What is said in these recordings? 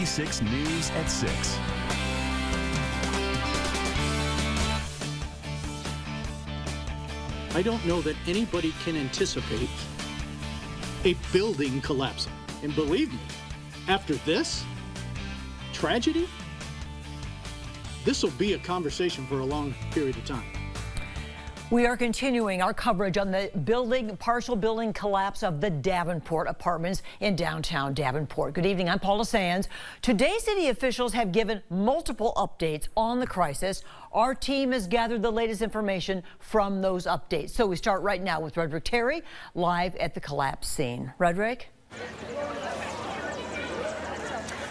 TV6 News at 6. I don't know that anybody can anticipate a building collapsing. And believe me, after this tragedy, this will be a conversation for a long period of time. We are continuing our coverage on the partial building collapse of the Davenport apartments in downtown Davenport. Good evening, I'm Paula Sands. Today, city officials have given multiple updates on the crisis. Our team has gathered the latest information from those updates. So we start right now with Redrick Terry, live at the collapse scene. Redrick?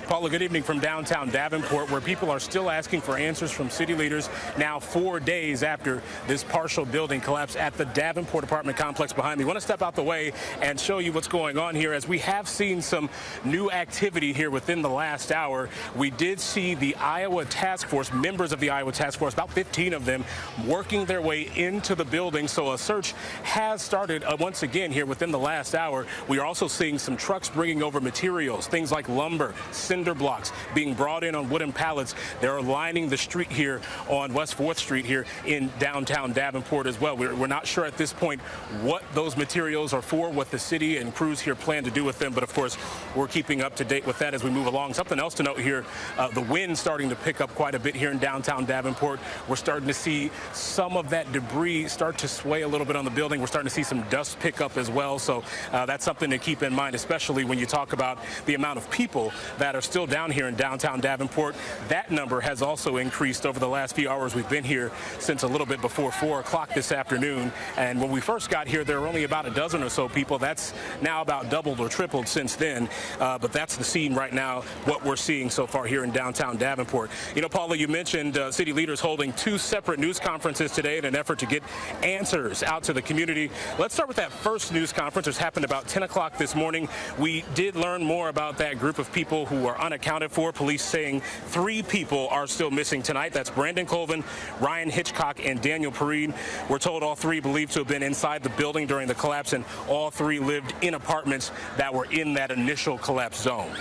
Paula, good evening from downtown Davenport, where people are still asking for answers from city leaders now 4 days after this partial building collapse at the Davenport apartment complex behind me. I want to step out the way and show you what's going on here, as we have seen some new activity here within the last hour. We did see the Iowa Task Force, members of the Iowa Task Force, about 15 of them, working their way into the building. So a search has started once again here within the last hour. We are also seeing some trucks bringing over materials, things like lumber, cinder blocks being brought in on wooden pallets. They're lining the street here on West 4th Street here in downtown Davenport as well. We're not sure at this point what those materials are for, what the city and crews here plan to do with them, but of course we're keeping up to date with that as we move along. Something else to note here, the wind starting to pick up quite a bit here in downtown Davenport. We're starting to see some of that debris start to sway a little bit on the building. We're starting to see some dust pick up as well, so that's something to keep in mind, especially when you talk about the amount of people that are still down here in downtown Davenport. That number has also increased over the last few hours. We've been here since a little bit before 4 o'clock this afternoon, and when we first got here there were only about a dozen or so people. That's now about doubled or tripled since then, but that's the scene right now, what we're seeing so far here in downtown Davenport. You know, Paula, you mentioned city leaders holding 2 separate news conferences today in an effort to get answers out to the community. Let's start with that first news conference, which happened about 10 o'clock this morning. We did learn more about that group of people who are unaccounted for. Police saying 3 people are still missing tonight. That's Brandon Colvin, Ryan Hitchcock, and Daniel Perrine. We're told all 3 believed to have been inside the building during the collapse, and all 3 lived in apartments that were in that initial collapse zone.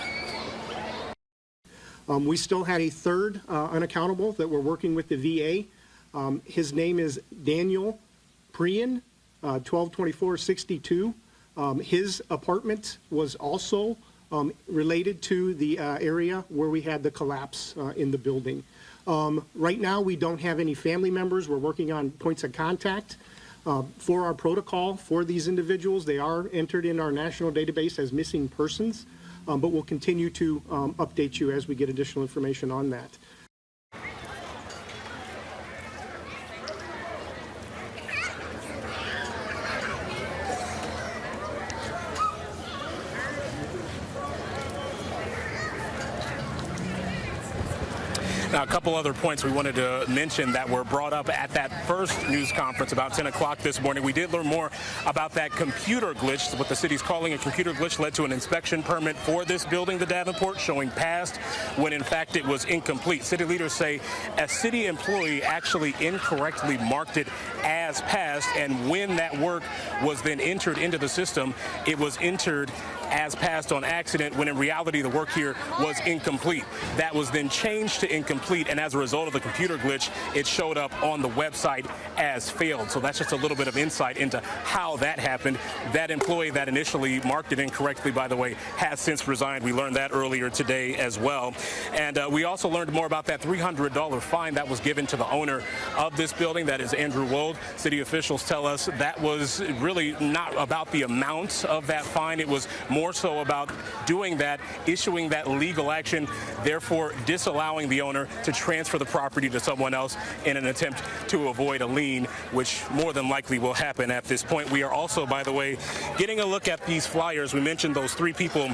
We still had a third unaccountable that we're working with the VA. His name is Daniel Perrine, 122462. His apartment was also related to the area where we had the collapse in the building. Right now, we don't have any family members. We're working on points of contact for our protocol for these individuals. They are entered in our national database as missing persons, but we'll continue to update you as we get additional information on that. Now, a couple other points we wanted to mention that were brought up at that first news conference about 10 o'clock this morning. We did learn more about that computer glitch. What the city's calling a computer glitch led to an inspection permit for this building, the Davenport, showing passed when in fact it was incomplete. City leaders say a city employee actually incorrectly marked it as passed, and when that work was then entered into the system, it was entered as passed on accident, when in reality the work here was incomplete. That was then changed to incomplete, and as a result of the computer glitch, it showed up on the website as failed. So that's just a little bit of insight into how that happened. That employee that initially marked it incorrectly, by the way, has since resigned. We learned that earlier today as well. And we also learned more about that $300 fine that was given to the owner of this building. That is Andrew Wold. City officials tell us that was really not about the amount of that fine. It was more so about doing that, issuing that legal action, therefore disallowing the owner to transfer the property to someone else in an attempt to avoid a lien, which more than likely will happen at this point. We are also, by the way, getting a look at these flyers. We mentioned those 3 people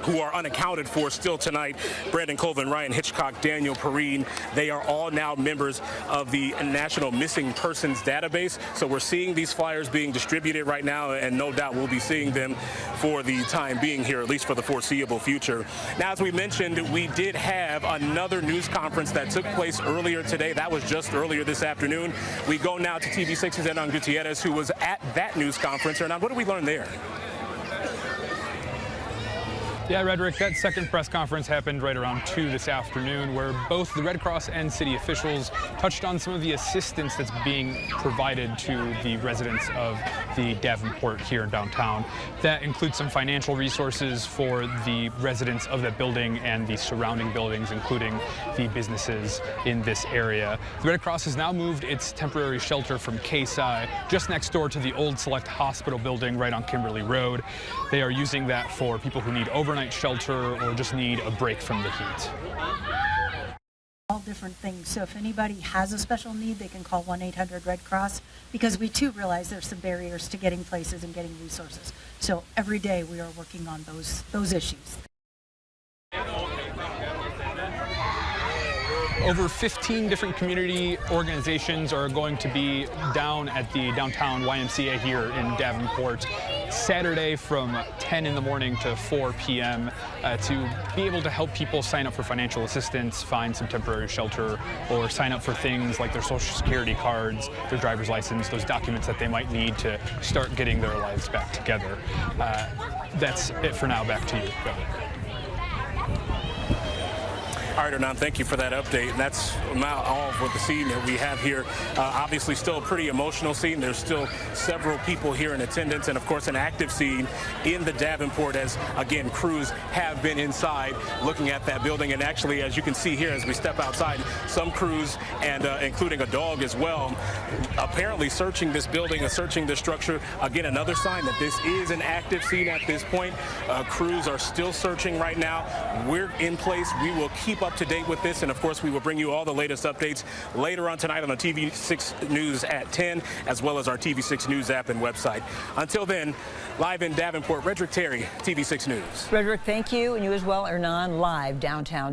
who are unaccounted for still tonight: Brandon Colvin, Ryan Hitchcock, Daniel Perrine. They are all now members of the National Missing Persons Database. So we're seeing these flyers being distributed right now, and no doubt we'll be seeing them for the time being here, at least for the foreseeable future. Now, as we mentioned, we did have another news conference that took place earlier today. That was just earlier this afternoon. We go now to TV6's Hernan Gutierrez, who was at that news conference. Hernan, what did we learn there? Yeah, Redrick, that second press conference happened right around 2 this afternoon, where both the Red Cross and city officials touched on some of the assistance that's being provided to the residents of the Davenport here in downtown. That includes some financial resources for the residents of that building and the surrounding buildings, including the businesses in this area. The Red Cross has now moved its temporary shelter from KSI just next door to the old Select Hospital building right on Kimberly Road. They are using that for people who need overnight shelter or just need a break from the heat. All different things. So if anybody has a special need, they can call 1-800-RED-CROSS, because we too realize there's some barriers to getting places and getting resources. So every day we are working on those issues. Over 15 different community organizations are going to be down at the downtown YMCA here in Davenport Saturday from 10 in the morning to 4 p.m. To be able to help people sign up for financial assistance, find some temporary shelter, or sign up for things like their Social Security cards, their driver's license, those documents that they might need to start getting their lives back together. That's it for now. Back to you, Governor. All right, Hernan, thank you for that update. And that's now all for the scene that we have here. Obviously, still a pretty emotional scene. There's still several people here in attendance, and of course, an active scene in the Davenport as, again, crews have been inside looking at that building. And actually, as you can see here, as we step outside, some crews, and including a dog as well, apparently searching this building, searching this structure. Again, another sign that this is an active scene at this point. Crews are still searching right now. We're in place. We will keep up to date with this, and of course we will bring you all the latest updates later on tonight on the TV6 News at 10, as well as our TV6 News app and website. Until then, live in Davenport, Redrick Terry, TV6 News. Redrick, thank you, and you as well, Hernan, live downtown.